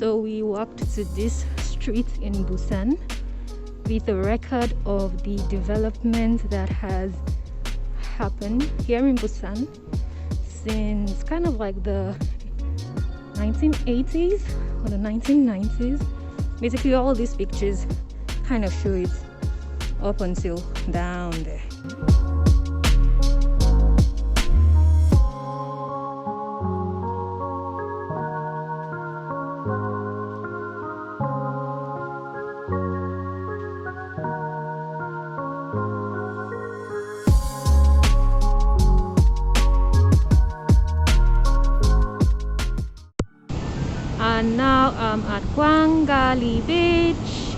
So we walked to this street in Busan with a record of the development that has happened here in Busan since kind of like the 1980s or the 1990s. Basically all these pictures kind of show it up until down there. And now I'm at Gwangali Beach.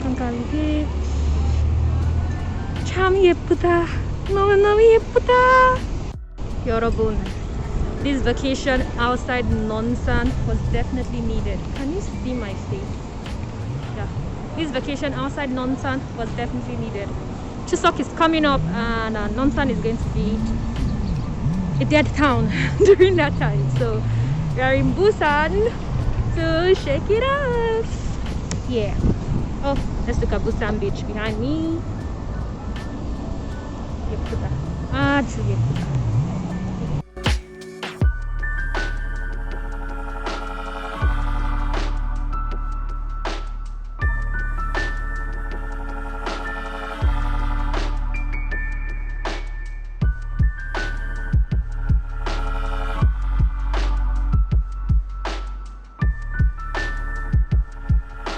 Gwangali Beach. 참 예쁘다. 너무너무 예쁘다. 여러분, this vacation outside Nonsan was definitely needed. Can you see my face? Yeah. This vacation outside Nonsan was definitely needed. Chuseok is coming up and Nonsan is going to be a dead town during that time, so we are in Busan to shake it up. Yeah. Oh, let's look at Busan beach behind me. 예쁘다. 아주 예쁘다.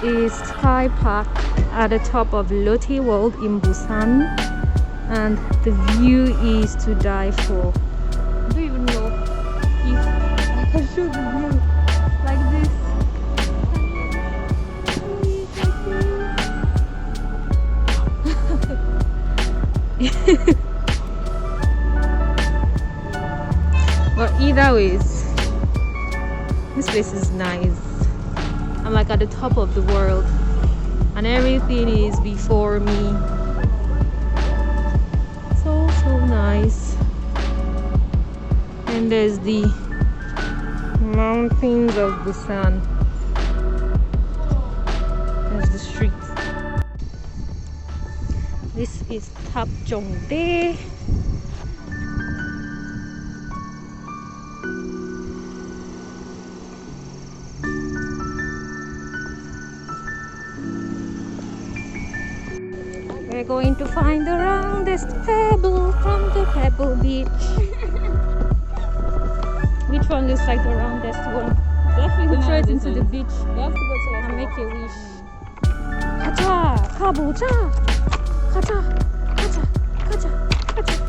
Is Sky Park at the top of Lotte World in Busan, and the view is to die for. I don't even know if I can show the view like this. But either ways, this place is nice. I'm like at the top of the world and everything is before me. So nice. And there's the mountains of Busan. There's the streets. This is Tapjongdae. We're going to find the roundest pebble from the pebble beach. Which one looks like the roundest one? Definitely throw it into the beach. You have to go to and make a wish. 가자, 가보자. 가자, 가자, 가자, 가자.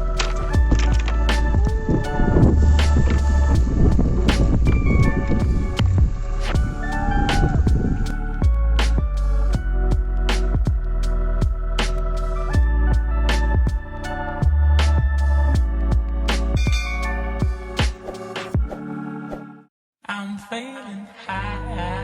I'm feeling high.